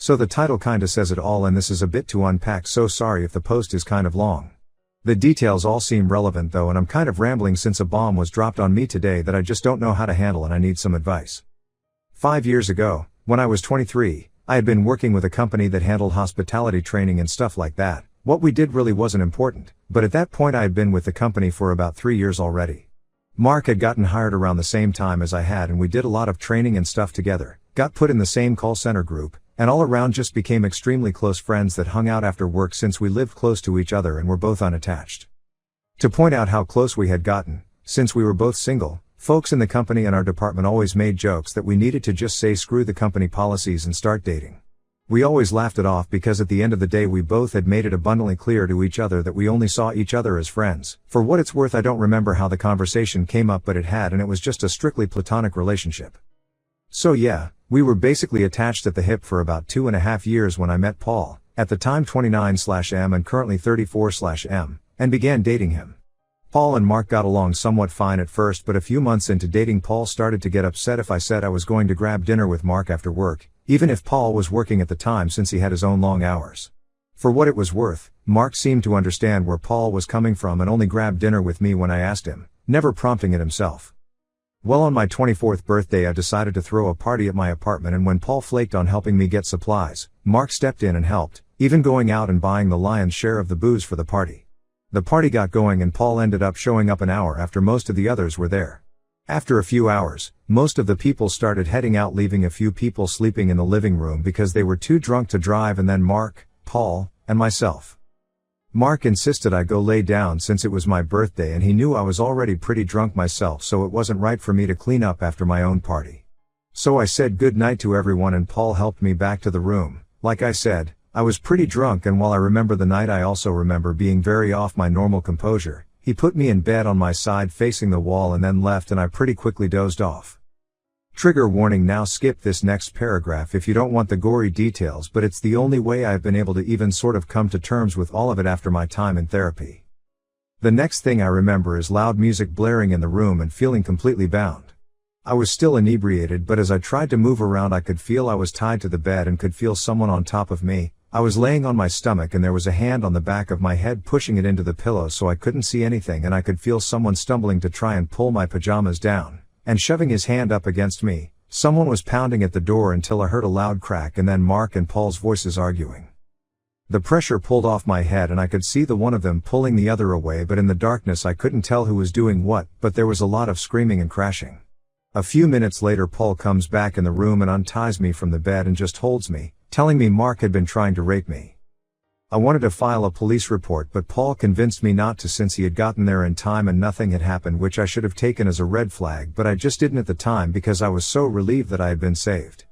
So the title kinda says it all, and this is a bit to unpack, so sorry if the post is kind of long. The details all seem relevant though, and I'm kind of rambling since a bomb was dropped on me today that I just don't know how to handle and I need some advice. 5 years ago, when I was 23, I had been working with a company that handled hospitality training and stuff like that. What we did really wasn't important, but at that point I had been with the company for about 3 years already. Mark had gotten hired around the same time as I had, and we did a lot of training and stuff together, got put in the same call center group, and all around just became extremely close friends that hung out after work since we lived close to each other and were both unattached. To point out how close we had gotten, since we were both single, folks in the company and our department always made jokes that we needed to just say screw the company policies and start dating. We always laughed it off because at the end of the day we both had made it abundantly clear to each other that we only saw each other as friends. For what it's worth, I don't remember how the conversation came up, but it had, and it was just a strictly platonic relationship. So yeah, we were basically attached at the hip for about 2.5 years when I met Paul, at the time 29/M and currently 34/M, and began dating him. Paul and Mark got along somewhat fine at first, but a few months into dating Paul started to get upset if I said I was going to grab dinner with Mark after work, even if Paul was working at the time since he had his own long hours. For what it was worth, Mark seemed to understand where Paul was coming from and only grabbed dinner with me when I asked him, never prompting it himself. Well, on my 24th birthday I decided to throw a party at my apartment, and when Paul flaked on helping me get supplies, Mark stepped in and helped, even going out and buying the lion's share of the booze for the party. The party got going and Paul ended up showing up an hour after most of the others were there. After a few hours, most of the people started heading out, leaving a few people sleeping in the living room because they were too drunk to drive, and then Mark, Paul, and myself. Mark insisted I go lay down since it was my birthday, and he knew I was already pretty drunk myself, so it wasn't right for me to clean up after my own party. So I said good night to everyone and Paul helped me back to the room. Like I said, I was pretty drunk, and while I remember the night, I also remember being very off my normal composure. He put me in bed on my side facing the wall and then left, and I pretty quickly dozed off. Trigger warning, now skip this next paragraph if you don't want the gory details, but it's the only way I've been able to even sort of come to terms with all of it after my time in therapy. The next thing I remember is loud music blaring in the room and feeling completely bound. I was still inebriated, but as I tried to move around I could feel I was tied to the bed and could feel someone on top of me. I was laying on my stomach and there was a hand on the back of my head pushing it into the pillow so I couldn't see anything, and I could feel someone stumbling to try and pull my pajamas down, and shoving his hand up against me. Someone was pounding at the door until I heard a loud crack and then Mark and Paul's voices arguing. The pressure pulled off my head and I could see the one of them pulling the other away, but in the darkness I couldn't tell who was doing what, but there was a lot of screaming and crashing. A few minutes later Paul comes back in the room and unties me from the bed and just holds me, telling me Mark had been trying to rape me. I wanted to file a police report, but Paul convinced me not to since he had gotten there in time and nothing had happened, which I should have taken as a red flag, but I just didn't at the time because I was so relieved that I had been saved.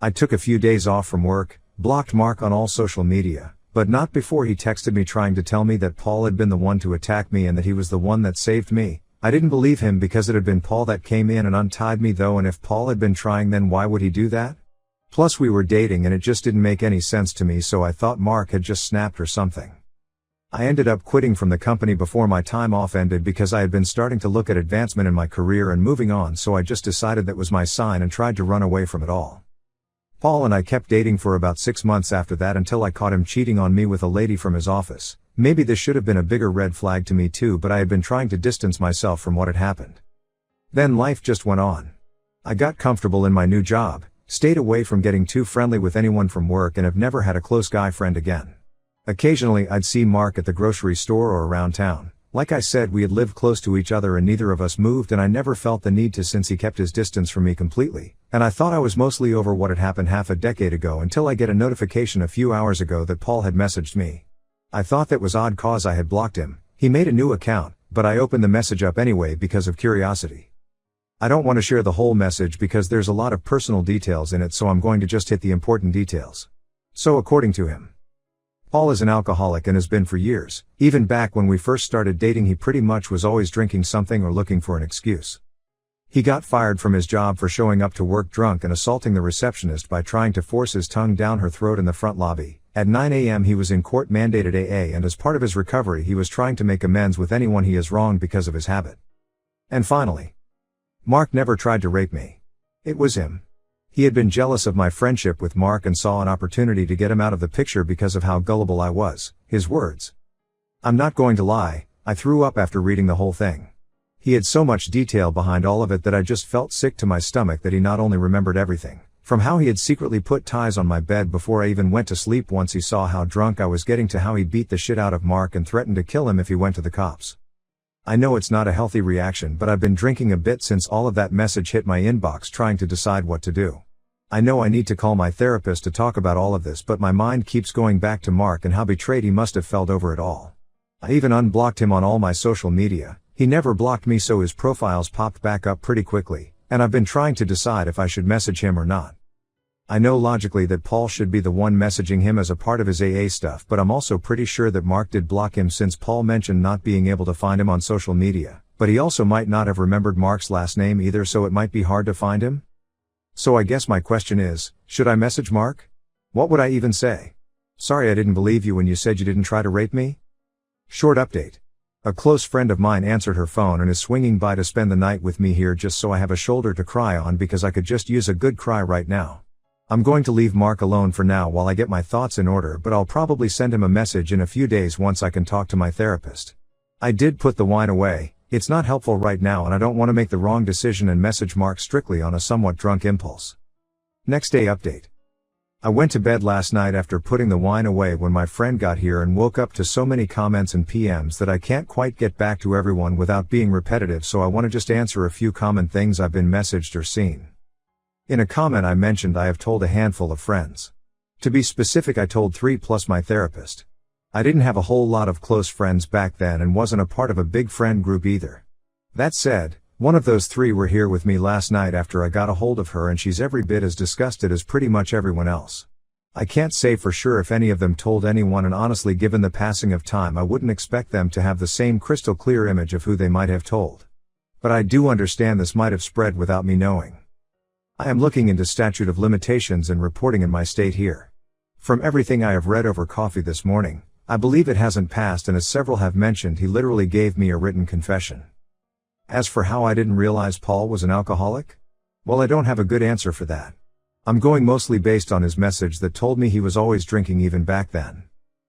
I took a few days off from work, blocked Mark on all social media, but not before he texted me trying to tell me that Paul had been the one to attack me and that he was the one that saved me. I didn't believe him because it had been Paul that came in and untied me though, and if Paul had been trying, then why would he do that? Plus we were dating and it just didn't make any sense to me, so I thought Mark had just snapped or something. I ended up quitting from the company before my time off ended because I had been starting to look at advancement in my career and moving on, so I just decided that was my sign and tried to run away from it all. Paul and I kept dating for about 6 months after that until I caught him cheating on me with a lady from his office. Maybe this should have been a bigger red flag to me too, but I had been trying to distance myself from what had happened. Then life just went on. I got comfortable in my new job, stayed away from getting too friendly with anyone from work, and have never had a close guy friend again. Occasionally I'd see Mark at the grocery store or around town. Like I said, we had lived close to each other and neither of us moved, and I never felt the need to since he kept his distance from me completely, and I thought I was mostly over what had happened half a decade ago until I get a notification a few hours ago that Paul had messaged me. I thought that was odd cause I had blocked him. He made a new account, but I opened the message up anyway because of curiosity. I don't want to share the whole message because there's a lot of personal details in it, so I'm going to just hit the important details. So according to him, Paul is an alcoholic and has been for years. Even back when we first started dating, he pretty much was always drinking something or looking for an excuse. He got fired from his job for showing up to work drunk and assaulting the receptionist by trying to force his tongue down her throat in the front lobby. At 9 a.m. he was in court-mandated AA, and as part of his recovery he was trying to make amends with anyone he has wronged because of his habit. And finally, Mark never tried to rape me. It was him. He had been jealous of my friendship with Mark and saw an opportunity to get him out of the picture because of how gullible I was, his words. I'm not going to lie, I threw up after reading the whole thing. He had so much detail behind all of it that I just felt sick to my stomach that he not only remembered everything, from how he had secretly put ties on my bed before I even went to sleep once he saw how drunk I was getting, to how he beat the shit out of Mark and threatened to kill him if he went to the cops. I know it's not a healthy reaction, but I've been drinking a bit since all of that message hit my inbox, trying to decide what to do. I know I need to call my therapist to talk about all of this, but my mind keeps going back to Mark and how betrayed he must have felt over it all. I even unblocked him on all my social media. He never blocked me, so his profiles popped back up pretty quickly, and I've been trying to decide if I should message him or not. I know logically that Paul should be the one messaging him as a part of his AA stuff, but I'm also pretty sure that Mark did block him since Paul mentioned not being able to find him on social media, but he also might not have remembered Mark's last name either, so it might be hard to find him. So I guess my question is, should I message Mark? What would I even say? Sorry I didn't believe you when you said you didn't try to rape me? Short update. A close friend of mine answered her phone and is swinging by to spend the night with me here just so I have a shoulder to cry on, because I could just use a good cry right now. I'm going to leave Mark alone for now while I get my thoughts in order, but I'll probably send him a message in a few days once I can talk to my therapist. I did put the wine away, it's not helpful right now, and I don't want to make the wrong decision and message Mark strictly on a somewhat drunk impulse. Next day update. I went to bed last night after putting the wine away when my friend got here and woke up to so many comments and PMs that I can't quite get back to everyone without being repetitive, so I want to just answer a few common things I've been messaged or seen. In a comment I mentioned I have told a handful of friends. To be specific, I told 3 plus my therapist. I didn't have a whole lot of close friends back then and wasn't a part of a big friend group either. That said, one of those 3 were here with me last night after I got a hold of her, and she's every bit as disgusted as pretty much everyone else. I can't say for sure if any of them told anyone, and honestly given the passing of time I wouldn't expect them to have the same crystal clear image of who they might have told. But I do understand this might have spread without me knowing. I am looking into statute of limitations and reporting in my state here. From everything I have read over coffee this morning, I believe it hasn't passed, and as several have mentioned, he literally gave me a written confession. As for how I didn't realize Paul was an alcoholic? Well, I don't have a good answer for that. I'm going mostly based on his message that told me he was always drinking even back then.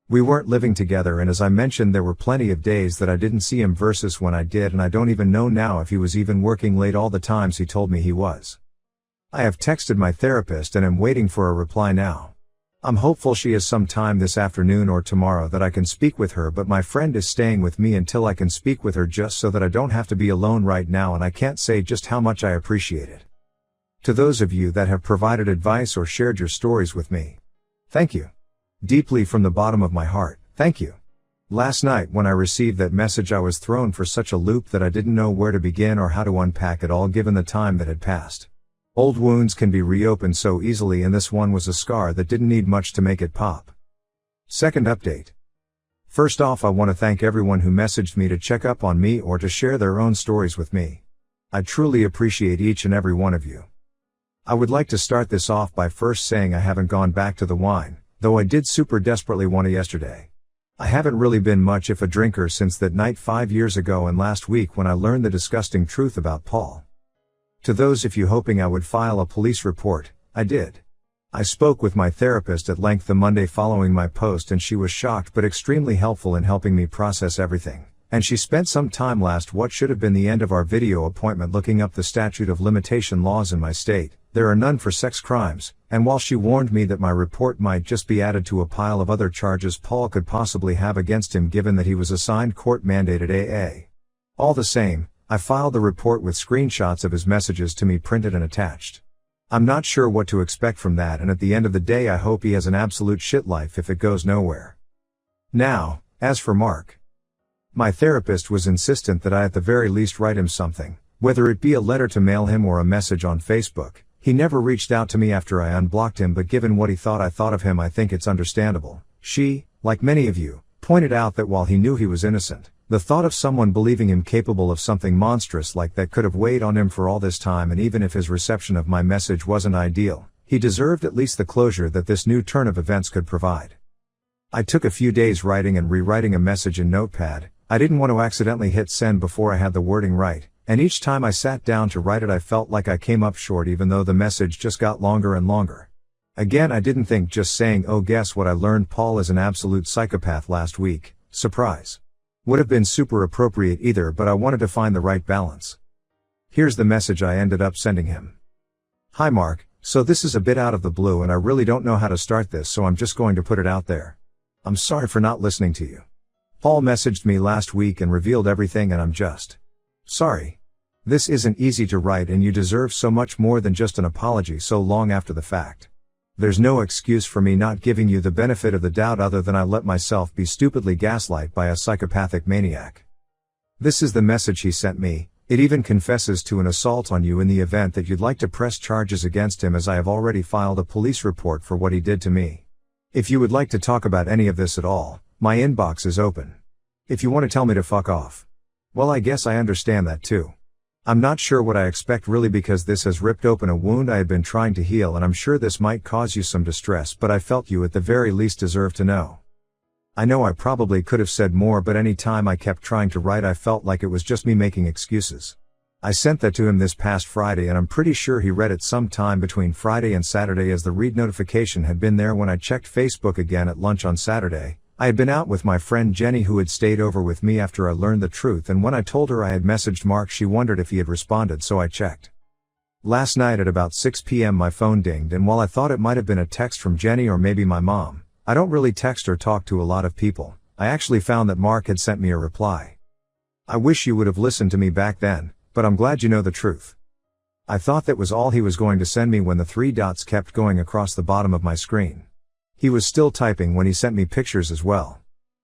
We weren't living together, and as I mentioned, there were plenty of days that I didn't see him versus when I did, and I don't even know now if he was even working late all the times he told me he was. I have texted my therapist and am waiting for a reply now. I'm hopeful she has some time this afternoon or tomorrow that I can speak with her, but my friend is staying with me until I can speak with her, just so that I don't have to be alone right now, and I can't say just how much I appreciate it. To those of you that have provided advice or shared your stories with me, thank you. Deeply from the bottom of my heart, thank you. Last night when I received that message, I was thrown for such a loop that I didn't know where to begin or how to unpack it all given the time that had passed. Old wounds can be reopened so easily, and this one was a scar that didn't need much to make it pop. Second update. First off, I want to thank everyone who messaged me to check up on me or to share their own stories with me. I truly appreciate each and every one of you. I would like to start this off by first saying I haven't gone back to the wine, though I did super desperately want to yesterday. I haven't really been much of a drinker since that night 5 years ago and last week when I learned the disgusting truth about Paul. To those of you hoping I would file a police report, I did. I spoke with my therapist at length the Monday following my post, and she was shocked but extremely helpful in helping me process everything, and she spent some time last what should have been the end of our video appointment looking up the statute of limitation laws in my state. There are none for sex crimes, and while she warned me that my report might just be added to a pile of other charges Paul could possibly have against him given that he was assigned court-mandated AA. All the same, I filed the report with screenshots of his messages to me printed and attached. I'm not sure what to expect from that, and at the end of the day I hope he has an absolute shit life if it goes nowhere. Now, as for Mark. My therapist was insistent that I at the very least write him something, whether it be a letter to mail him or a message on Facebook. He never reached out to me after I unblocked him, but given what I thought of him, I think it's understandable. She, like many of you, pointed out that while he knew he was innocent, the thought of someone believing him capable of something monstrous like that could have weighed on him for all this time, and even if his reception of my message wasn't ideal, he deserved at least the closure that this new turn of events could provide. I took a few days writing and rewriting a message in Notepad. I didn't want to accidentally hit send before I had the wording right, and each time I sat down to write it I felt like I came up short even though the message just got longer and longer. Again, I didn't think just saying, "Oh, guess what, I learned Paul is an absolute psychopath last week, surprise," would have been super appropriate either, but I wanted to find the right balance. Here's the message I ended up sending him. "Hi Mark, so this is a bit out of the blue and I really don't know how to start this, so I'm just going to put it out there. I'm sorry for not listening to you. Paul messaged me last week and revealed everything and I'm just sorry. This isn't easy to write and you deserve so much more than just an apology so long after the fact. There's no excuse for me not giving you the benefit of the doubt other than I let myself be stupidly gaslighted by a psychopathic maniac." This is the message he sent me. It even confesses to an assault on you in the event that you'd like to press charges against him, as I have already filed a police report for what he did to me. If you would like to talk about any of this at all, my inbox is open. If you want to tell me to fuck off, well, I guess I understand that too. I'm not sure what I expect really, because this has ripped open a wound I had been trying to heal, and I'm sure this might cause you some distress, but I felt you at the very least deserve to know. I know I probably could have said more, but any time I kept trying to write I felt like it was just me making excuses. I sent that to him this past Friday and I'm pretty sure he read it sometime between Friday and Saturday, as the read notification had been there when I checked Facebook again at lunch on Saturday. I had been out with my friend Jenny, who had stayed over with me after I learned the truth, and when I told her I had messaged Mark she wondered if he had responded, so I checked. Last night at about 6 p.m. my phone dinged, and while I thought it might have been a text from Jenny or maybe my mom, I don't really text or talk to a lot of people, I actually found that Mark had sent me a reply. "I wish you would have listened to me back then, but I'm glad you know the truth." I thought that was all he was going to send me when the 3 dots kept going across the bottom of my screen. He was still typing when he sent me pictures as well.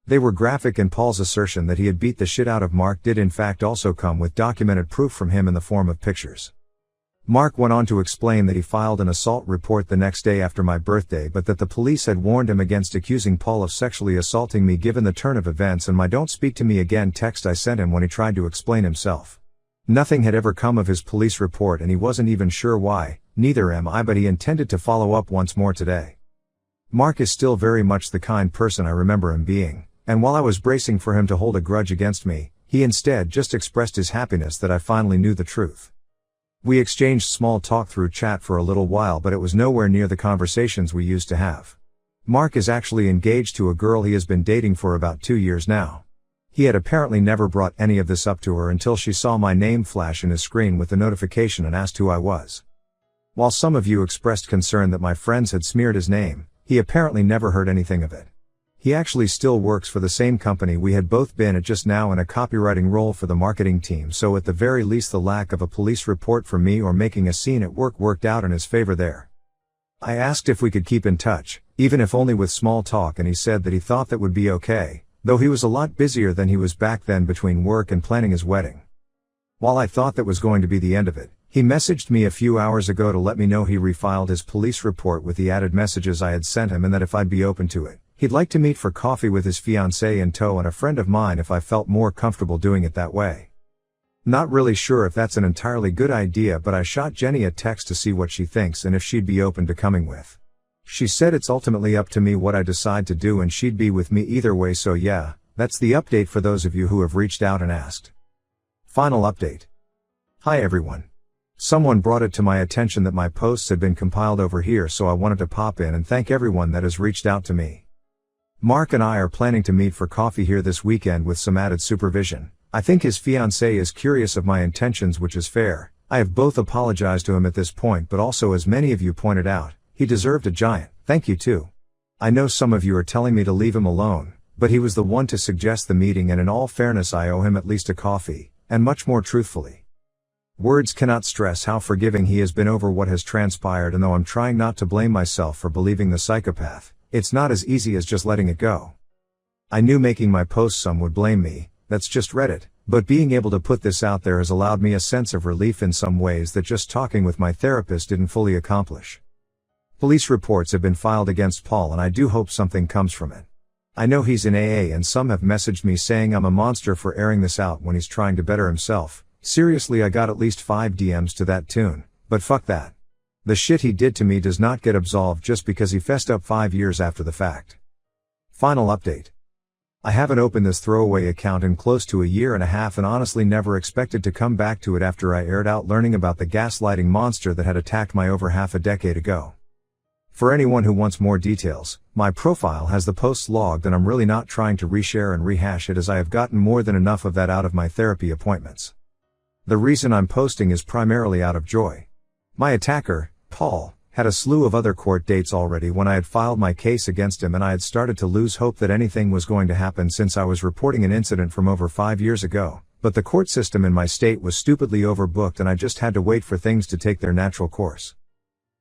They were graphic, and Paul's assertion that he had beat the shit out of Mark did in fact also come with documented proof from him in the form of pictures. Mark went on to explain that he filed an assault report the next day after my birthday, but that the police had warned him against accusing Paul of sexually assaulting me given the turn of events and my "don't speak to me again" text I sent him when he tried to explain himself. Nothing had ever come of his police report and he wasn't even sure why, neither am I, but he intended to follow up once more today. Mark is still very much the kind person I remember him being, and while I was bracing for him to hold a grudge against me, he instead just expressed his happiness that I finally knew the truth. We exchanged small talk through chat for a little while, but it was nowhere near the conversations we used to have. Mark is actually engaged to a girl he has been dating for about 2 years now. He had apparently never brought any of this up to her until she saw my name flash in his screen with the notification and asked who I was. While some of you expressed concern that my friends had smeared his name, he apparently never heard anything of it. He actually still works for the same company we had both been at, just now in a copywriting role for the marketing team, so at the very least the lack of a police report for me or making a scene at work worked out in his favor there. I asked if we could keep in touch, even if only with small talk, and he said that he thought that would be okay, though he was a lot busier than he was back then between work and planning his wedding. While I thought that was going to be the end of it, he messaged me a few hours ago to let me know he refiled his police report with the added messages I had sent him, and that if I'd be open to it, he'd like to meet for coffee with his fiancée in tow and a friend of mine if I felt more comfortable doing it that way. Not really sure if that's an entirely good idea, but I shot Jenny a text to see what she thinks and if she'd be open to coming with. She said it's ultimately up to me what I decide to do and she'd be with me either way, so yeah, that's the update for those of you who have reached out and asked. Final update. Hi everyone. Someone brought it to my attention that my posts had been compiled over here, so I wanted to pop in and thank everyone that has reached out to me. Mark and I are planning to meet for coffee here this weekend with some added supervision. I think his fiancée is curious of my intentions, which is fair. I have both apologized to him at this point, but also, as many of you pointed out, he deserved a giant thank you too. I know some of you are telling me to leave him alone, but he was the one to suggest the meeting, and in all fairness I owe him at least a coffee, and much more truthfully. Words cannot stress how forgiving he has been over what has transpired, and though I'm trying not to blame myself for believing the psychopath, it's not as easy as just letting it go. I knew making my post some would blame me, that's just Reddit, but being able to put this out there has allowed me a sense of relief in some ways that just talking with my therapist didn't fully accomplish. Police reports have been filed against Paul and I do hope something comes from it. I know he's in AA and some have messaged me saying I'm a monster for airing this out when he's trying to better himself. Seriously, I got at least 5 DMs to that tune, but fuck that. The shit he did to me does not get absolved just because he fessed up 5 years after the fact. Final update. I haven't opened this throwaway account in close to a year and a half and honestly never expected to come back to it after I aired out learning about the gaslighting monster that had attacked my over half a decade ago. For anyone who wants more details, my profile has the posts logged and I'm really not trying to reshare and rehash it as I have gotten more than enough of that out of my therapy appointments. The reason I'm posting is primarily out of joy. My attacker, Paul, had a slew of other court dates already when I had filed my case against him, and I had started to lose hope that anything was going to happen since I was reporting an incident from over 5 years ago, but the court system in my state was stupidly overbooked and I just had to wait for things to take their natural course.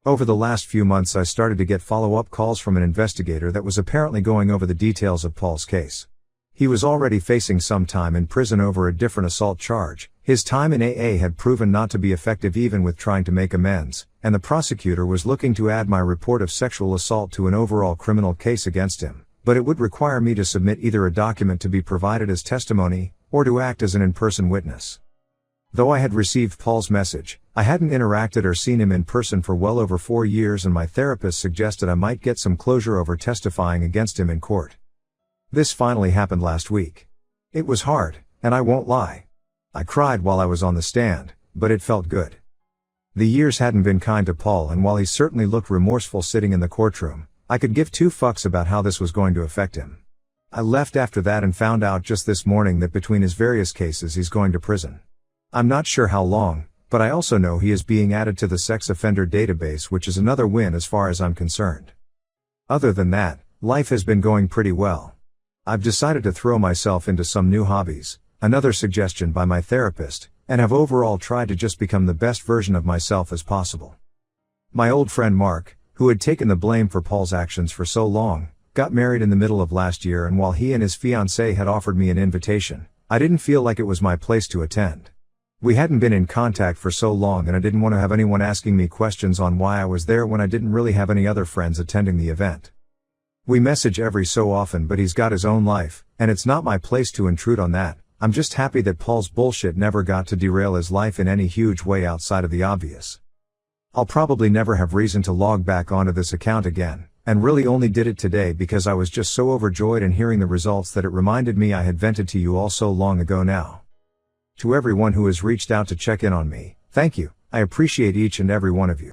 Over the last few months I started to get follow-up calls from an investigator that was apparently going over the details of Paul's case. He was already facing some time in prison over a different assault charge, his time in AA had proven not to be effective even with trying to make amends, and the prosecutor was looking to add my report of sexual assault to an overall criminal case against him, but it would require me to submit either a document to be provided as testimony, or to act as an in-person witness. Though I had received Paul's message, I hadn't interacted or seen him in person for well over 4 years, and my therapist suggested I might get some closure over testifying against him in court. This finally happened last week. It was hard, and I won't lie. I cried while I was on the stand, but it felt good. The years hadn't been kind to Paul, and while he certainly looked remorseful sitting in the courtroom, I could give two fucks about how this was going to affect him. I left after that and found out just this morning that between his various cases he's going to prison. I'm not sure how long, but I also know he is being added to the sex offender database, which is another win as far as I'm concerned. Other than that, life has been going pretty well. I've decided to throw myself into some new hobbies, another suggestion by my therapist, and have overall tried to just become the best version of myself as possible. My old friend Mark, who had taken the blame for Paul's actions for so long, got married in the middle of last year, and while he and his fiancée had offered me an invitation, I didn't feel like it was my place to attend. We hadn't been in contact for so long and I didn't want to have anyone asking me questions on why I was there when I didn't really have any other friends attending the event. We message every so often, but he's got his own life, and it's not my place to intrude on that. I'm just happy that Paul's bullshit never got to derail his life in any huge way outside of the obvious. I'll probably never have reason to log back onto this account again, and really only did it today because I was just so overjoyed in hearing the results that it reminded me I had vented to you all so long ago now. To everyone who has reached out to check in on me, thank you. I appreciate each and every one of you.